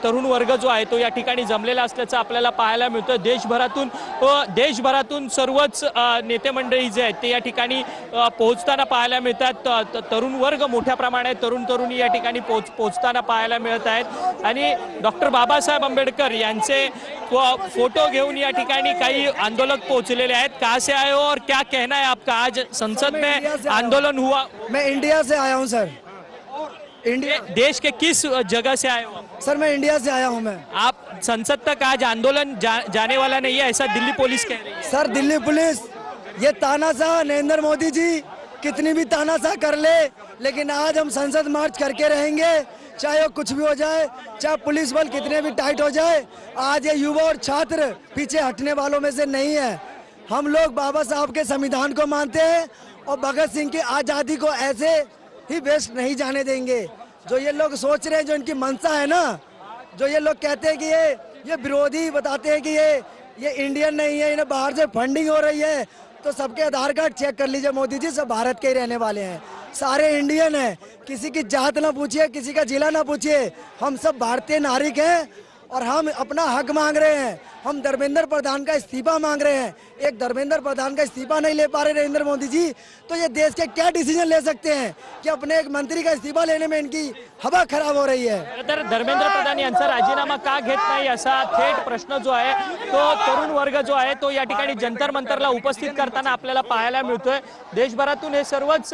तरुण वर्ग जो आहे तो या ठिकाणी जमलेला असल्याचं आपल्याला पाहायला मिळतं। देशभरातून सर्वच नेते मंडळी जे आहेत ते या ठिकाणी पोहोचताना पाहायला मिळतात। तरुण वर्ग मोठ्या प्रमाणात तरुणी या ठिकाणी पोहोचताना पाहायला मिळत आहेत आणि डॉक्टर बाबासाहेब आंबेडकर यांचे फोटो घेऊन या ठिकाणी काही आंदोलक पोहोचलेले आहेत। कहाँ से आए हो और क्या कहना है आपका? आज संसद में आंदोलन हुआ। मैं इंडिया से आया हूँ सर। इंडिया देश के किस जगह से आए हो? सर मैं इंडिया से आया हूँ। मैं आप संसद तक आज आंदोलन जाने वाला नहीं है, ऐसा दिल्ली पुलिस कह रही है। सर दिल्ली पुलिस ये तानाशाह नरेंद्र मोदी जी कितनी भी तानाशाह कर ले, लेकिन आज हम संसद मार्च करके रहेंगे, चाहे वो कुछ भी हो जाए, चाहे पुलिस बल कितने भी टाइट हो जाए। आज ये युवा और छात्र पीछे हटने वालों में से नहीं है। हम लोग बाबा साहब के संविधान को मानते हैं और भगत सिंह की आज़ादी को ऐसे ही वेस्ट नहीं जाने देंगे। जो ये लोग सोच रहे हैं, जो इनकी मंशा है ना, जो ये लोग कहते हैं कि ये विरोधी बताते हैं कि ये इंडियन नहीं है, इन्हें बाहर से फंडिंग हो रही है, तो सबके आधार कार्ड चेक कर लीजिए मोदी जी, सब भारत के ही रहने वाले हैं, सारे इंडियन हैं। किसी की जात ना पूछिए, किसी का जिला ना पूछिए, हम सब भारतीय नागरिक हैं और हम अपना हक मांग रहे हैं। हम धर्मेंद्र प्रधान का इस्तीफा मांग रहे हैं। एक धर्मेंद्र प्रधान का इस्तीफा नहीं ले पा रहे नरेंद्र मोदी जी, तो ये देश के क्या डिसीजन ले सकते हैं कि अपने एक मंत्री का इस्तीफा लेने में इनकी हवा खराब हो रही है। तर धर्मेंद्र प्रधान यांचा राजीनामा का घेत नाही असा थेट प्रश्न जो आहे तो तरुण वर्ग जो आहे तो या ठिकाणी जंतर मंतरला उपस्थित करताना आपल्याला पाहायला मिळतोय। देशभरातून हे सर्वच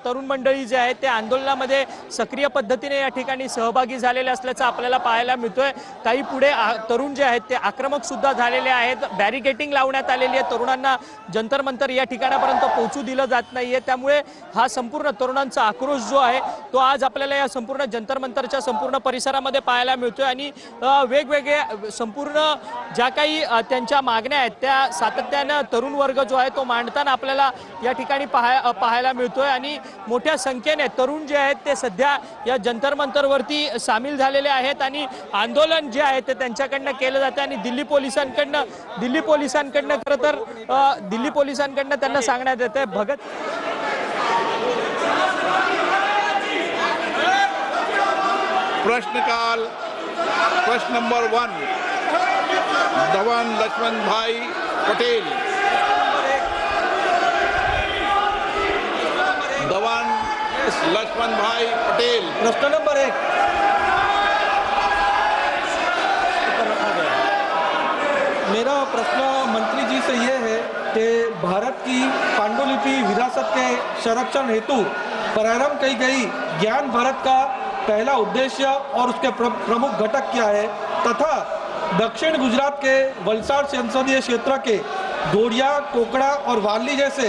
तरुण मंडळी जे आहेत ते आंदोलनामध्ये सक्रिय पद्धतीने या ठिकाणी सहभागी झालेले असल्याचं आपल्याला पाहायला मिळतोय। काही पुढे तरुण जे आहेत ते आक्रमक सुद्धा झालेले आहेत। बॅरिकेटिंग लावण्यात आलेली आहे, तरुणांना जंतर मंतर या ठिकाणापर्यंत पोहोचू दिलं जात नाहीये। त्यामुळे हा संपूर्ण तरुणांचा आक्रोश जो आहे तो आज आपल्याला या संपूर्ण जंतर मंतरच्या संपूर्ण परिसरामध्ये पाहायला मिळतोय आणि वेगवेगळे संपूर्ण ज्या काही त्यांच्या मागण्या आहेत त्या सातत्याने तरुण वर्ग जो आहे तो मांडताना आपल्याला या ठिकाणी पाहायला मिळतोय आणि मोठ्या संख्येने तरुण जे आहेत ते सध्या या जंतर मंतरवरती सामील झालेले आहेत आणि आंदोलन जे आहे ते त्यांच्याकडनं केलं जातं आणि दिल्ली पोलिसांकडनं खरं तर दिल्ली पोलिसांकडनं त्यांना सांगण्यात येतंय भगत प्रश्नकाल प्रश्न नंबर 1 धवन लक्ष्मण भाई पटेल। धवन लक्ष्मण भाई पटेल प्रश्न नंबर 1। मेरा प्रश्न मंत्री जी से ये है कि भारत की पांडुलिपि विरासत के संरक्षण हेतु प्रारंभ की गई ज्ञान भारत का पहला उद्देश्य और उसके प्रमुख घटक क्या है तथा दक्षिण गुजरात के वलसाड संसदीय क्षेत्र के दोड़िया, कोकड़ा और वाली जैसे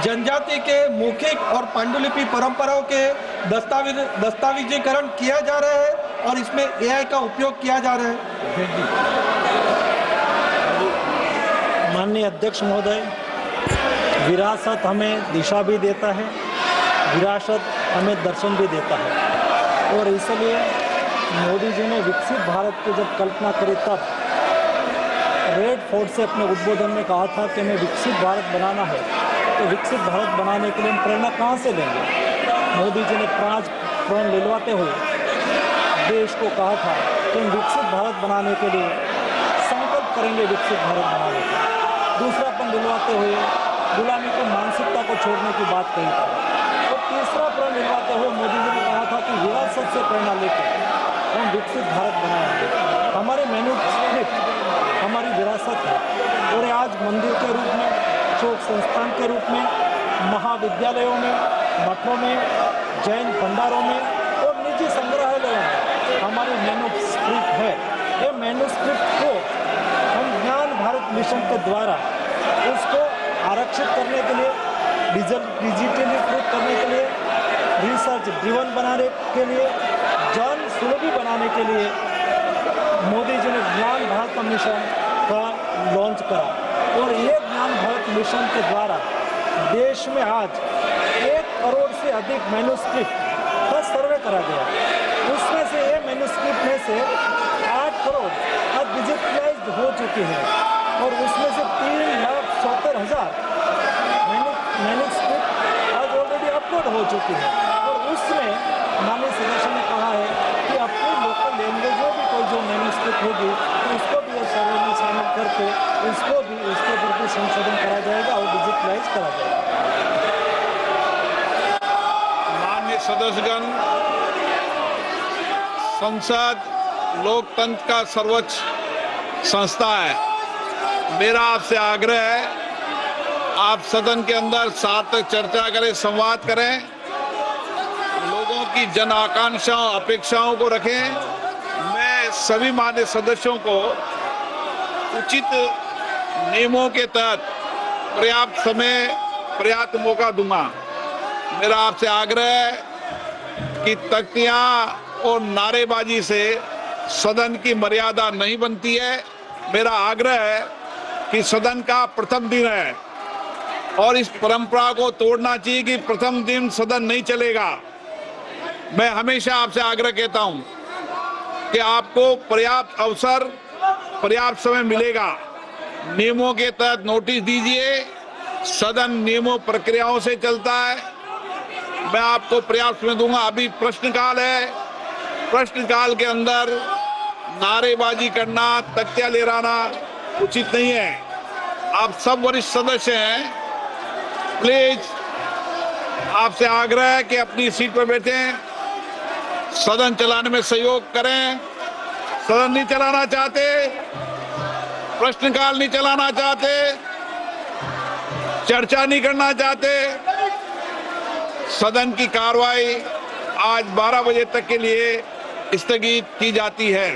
जनजाति के मौखिक और पांडुलिपि परंपराओं के दस्तावेजीकरण किया जा रहा है और इसमें AI का उपयोग किया जा रहा है। माननीय अध्यक्ष महोदय, विरासत हमें दिशा भी देता है, विरासत हमें दर्शन भी देता है और इसलिए मोदी जी ने विकसित भारत की जब कल्पना करी तब रेड फोर्ट से अपने उद्बोधन में कहा था कि हमें विकसित भारत बनाना है। तो विकसित भारत बनाने के लिए हम प्रेरणा कहाँ से लेंगे? मोदी जी ने 5 प्रण लिलवाते हुए देश को कहा था कि हम विकसित भारत बनाने के लिए संकल्प करेंगे, विकसित भारत बनाने का। दूसरा प्रण दिलवाते हुए गुलामी को मानसिकता को छोड़ने की बात कही थी और तीसरा प्रण दिलवाते हुए मोदी जी ने कहा था कि विरासत से प्रेरणा लेकर हम विकसित भारत बनाएंगे। हमारे मैन्युस्क्रिप्ट हमारी विरासत है और आज मंदिर के रूप में, शोक संस्थान के रूप में, महाविद्यालयों में, मठों में, जैन भंडारों में और निजी संग्रहालयों में हमारी मैन्युस्क्रिप्ट है। ये मैन्युस्क्रिप्ट को हम ज्ञान भारत मिशन के द्वारा उसको आरक्षित करने के लिए, डिजिटलीकृत करने के लिए, रिसर्च ड्रिवन बनाने के लिए, जन सुलभी बनाने के लिए मोदी जी ने ज्ञान भारत मिशन का लॉन्च करा और ये ज्ञान भारत मिशन के द्वारा देश में आज 1 करोड़ से अधिक मैन्युस्क्रिप्ट का सर्वे करा गया। उसमें से ये मैन्युस्क्रिप्ट में से 8 करोड़ आज डिजिटलाइज्ड हो चुकी है और उसमें से 3,70,000 मैन्युस्क्रिप्ट आज ऑलरेडी अपलोड हो चुकी है और उसमें माननीय सदस्य ने कहा है कि अपनी लोकल लैंग्वेज में होगी तो उसको भी इस सर्वे में शामिल करके उसको भी उसके ऊपर भी संशोधन करा जाएगा और डिजिटलाइज करा जाएगा। माननीय सदस्यगण, संसद लोकतंत्र का सर्वोच्च संस्था है। मेरा आपसे आग्रह है, आप सदन के अंदर सार्थक चर्चा करें, संवाद करें, लोगों की जन आकांक्षाओं अपेक्षाओं को रखें। मैं सभी माननीय सदस्यों को उचित नियमों के तहत पर्याप्त समय, पर्याप्त मौका दूंगा। मेरा आपसे आग्रह है कि तख्तियां और नारेबाजी से सदन की मर्यादा नहीं बनती है। मेरा आग्रह है कि सदन का प्रथम दिन है और इस परंपरा को तोड़ना चाहिए कि प्रथम दिन सदन नहीं चलेगा। मैं हमेशा आपसे आग्रह कहता हूं कि आपको पर्याप्त अवसर, पर्याप्त समय मिलेगा। नियमों के तहत नोटिस दीजिए। सदन नियमों प्रक्रियाओं से चलता है। मैं आपको पर्याप्त समय दूंगा। अभी प्रश्नकाल है, प्रश्नकाल के अंदर नारेबाजी करना, तख्तियां लहराना उचित नहीं है। आप सब वरिष्ठ सदस्य हैं, प्लीज आपसे आग्रह है कि अपनी सीट पर बैठें, सदन चलाने में सहयोग करें। सदन नहीं चलाना चाहते, प्रश्नकाल नहीं चलाना चाहते, चर्चा नहीं करना चाहते, सदन की कार्रवाई आज 12 बजे तक के लिए स्थगित की जाती है।